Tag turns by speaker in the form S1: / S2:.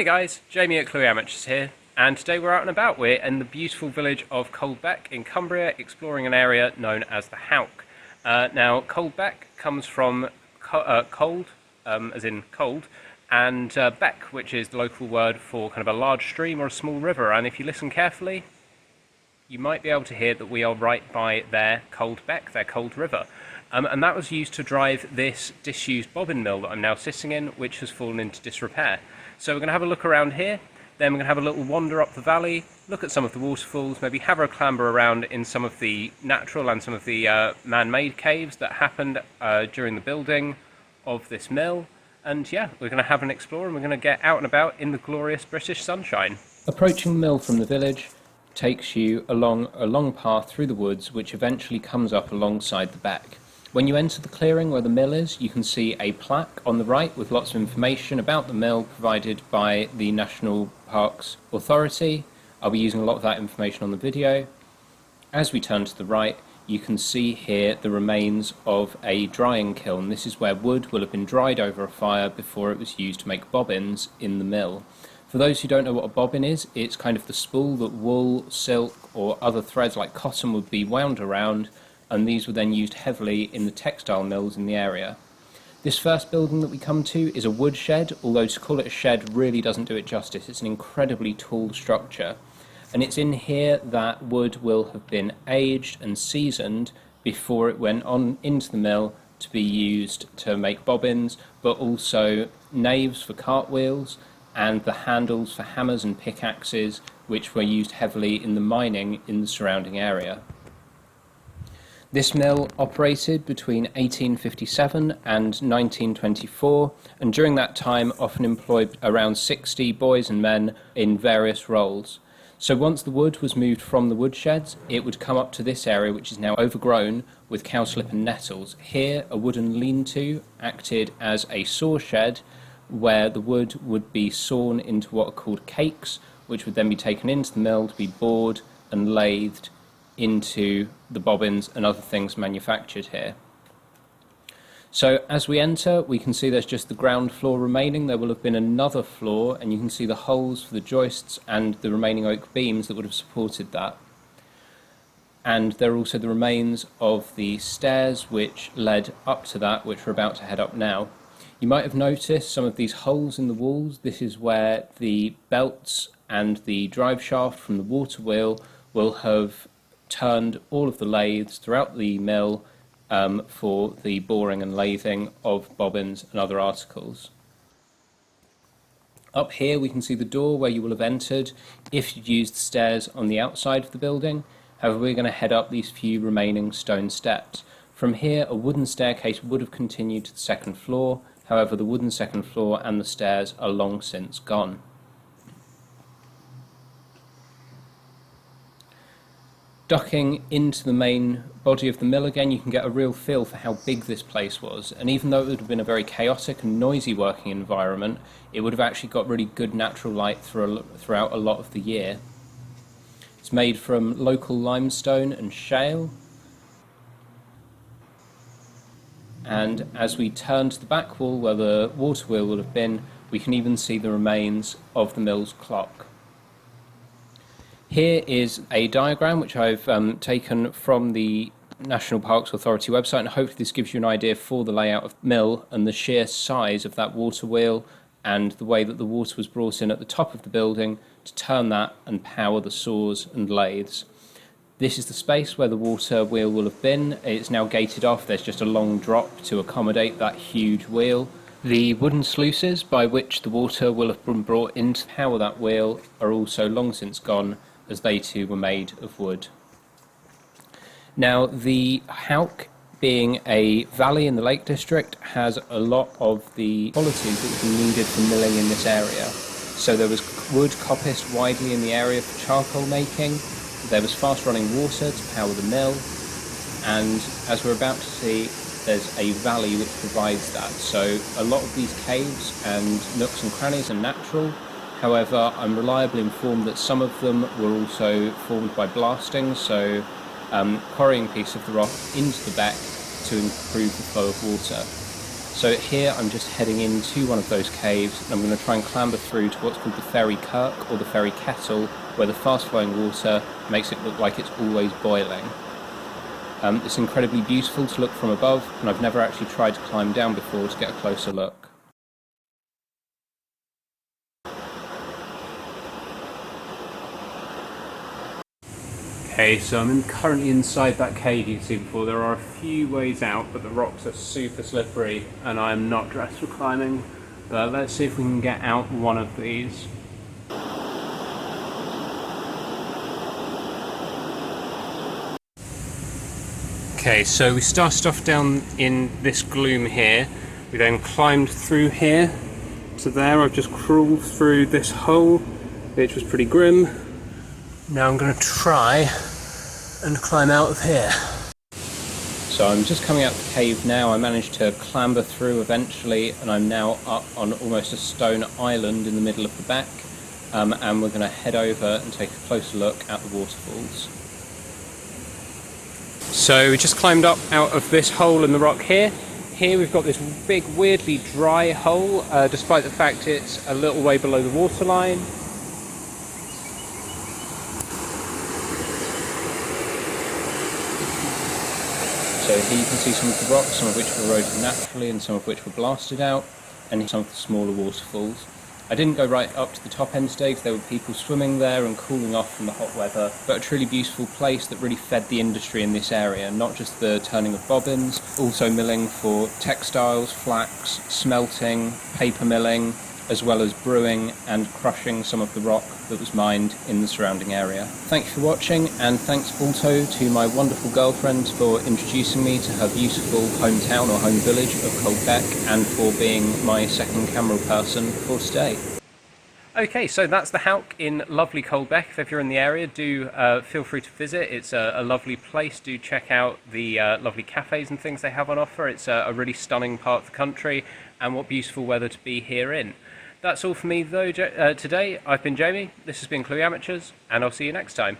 S1: Hi guys, Jamie at Cluey Amateurs here, and today we're out and about. We're in the beautiful village of Caldeck in Cumbria, exploring an area known as the Howk. Now, Caldeck comes from cold, as in cold, and beck, which is the local word for kind of a large stream or a small river, and if you listen carefully, you might be able to hear that we are right by their cold beck, their cold river. And that was used to drive this disused bobbin mill that I'm now sitting in, which has fallen into disrepair. So we're going to have a look around here, then we're going to have a little wander up the valley, look at some of the waterfalls, maybe have a clamber around in some of the natural and some of the man-made caves that happened during the building of this mill. And yeah, we're going to have an explore and we're going to get out and about in the glorious British sunshine. Approaching the mill from the village takes you along a long path through the woods, which eventually comes up alongside the beck. When you enter the clearing where the mill is, you can see a plaque on the right with lots of information about the mill provided by the National Parks Authority. I'll be using a lot of that information on the video. As we turn to the right, you can see here the remains of a drying kiln. This is where wood will have been dried over a fire before it was used to make bobbins in the mill. For those who don't know what a bobbin is, it's kind of the spool that wool, silk or other threads like cotton would be wound around, and these were then used heavily in the textile mills in the area. This first building that we come to is a wood shed, although to call it a shed really doesn't do it justice. It's an incredibly tall structure, and it's in here that wood will have been aged and seasoned before it went on into the mill to be used to make bobbins, but also naves for cartwheels and the handles for hammers and pickaxes, which were used heavily in the mining in the surrounding area. This mill operated between 1857 and 1924, and during that time often employed around 60 boys and men in various roles. So once the wood was moved from the woodsheds, it would come up to this area, which is now overgrown with cowslip and nettles. Here, a wooden lean-to acted as a saw shed, where the wood would be sawn into what are called cakes, which would then be taken into the mill to be bored and lathed into the bobbins and other things manufactured here. So as we enter, we can see there's just the ground floor remaining. There will have been another floor, and you can see the holes for the joists and the remaining oak beams that would have supported that. And there are also the remains of the stairs which led up to that, which we're about to head up now. You might have noticed some of these holes in the walls. This is where the belts and the drive shaft from the water wheel will have turned all of the lathes throughout the mill for the boring and lathing of bobbins and other articles. Up here we can see the door where you will have entered if you'd used the stairs on the outside of the building. However, we're going to head up these few remaining stone steps. From here, a wooden staircase would have continued to the second floor. However, the wooden second floor and the stairs are long since gone. Ducking into the main body of the mill again, you can get a real feel for how big this place was, and even though it would have been a very chaotic and noisy working environment, it would have actually got really good natural light throughout a lot of the year. It's made from local limestone and shale, and as we turn to the back wall where the water wheel would have been, we can even see the remains of the mill's clock. Here is a diagram which I've taken from the National Parks Authority website, and hopefully this gives you an idea for the layout of the mill and the sheer size of that water wheel and the way that the water was brought in at the top of the building to turn that and power the saws and lathes. This is the space where the water wheel will have been. It's now gated off. There's just a long drop to accommodate that huge wheel. The wooden sluices by which the water will have been brought in to power that wheel are also long since gone, as they too were made of wood. Now, the Howk, being a valley in the Lake District, has a lot of the qualities that would be needed for milling in this area. So there was wood coppiced widely in the area for charcoal making, there was fast running water to power the mill, and as we're about to see, there's a valley which provides that. So a lot of these caves and nooks and crannies are natural. However, I'm reliably informed that some of them were also formed by blasting, so quarrying a piece of the rock into the beck to improve the flow of water. So here I'm just heading into one of those caves, and I'm going to try and clamber through to what's called the Ferry Kirk, or the Ferry Kettle, where the fast flowing water makes it look like it's always boiling. It's incredibly beautiful to look from above, and I've never actually tried to climb down before to get a closer look. Okay, so I'm currently inside that cave you can see before. There are a few ways out, but the rocks are super slippery and I'm not dressed for climbing. But let's see if we can get out one of these. Okay, so we started off down in this gloom here. We then climbed through here to there. I've just crawled through this hole, which was pretty grim. Now I'm going to try and climb out of here. So I'm just coming out the cave now. I managed to clamber through eventually, and I'm now up on almost a stone island in the middle of the back, and we're going to head over and take a closer look at the waterfalls. So we just climbed up out of this hole in the rock here. Here we've got this big, weirdly dry hole, despite the fact it's a little way below the waterline. So here you can see some of the rocks, some of which were eroded naturally and some of which were blasted out, and some of the smaller waterfalls. I didn't go right up to the top end today because there were people swimming there and cooling off from the hot weather, but a truly beautiful place that really fed the industry in this area, not just the turning of bobbins, also milling for textiles, flax, smelting, paper milling, as well as brewing and crushing some of the rock that was mined in the surrounding area. Thank you for watching, and thanks also to my wonderful girlfriend for introducing me to her beautiful hometown or home village of Caldeck, and for being my second camera person for today. Okay, so that's the Howk in lovely Caldeck. If you're in the area, do feel free to visit. It's a lovely place. Do check out the lovely cafes and things they have on offer. It's a really stunning part of the country, and what beautiful weather to be here in. That's all for me though today. I've been Jamie, this has been Clue Amateurs, and I'll see you next time.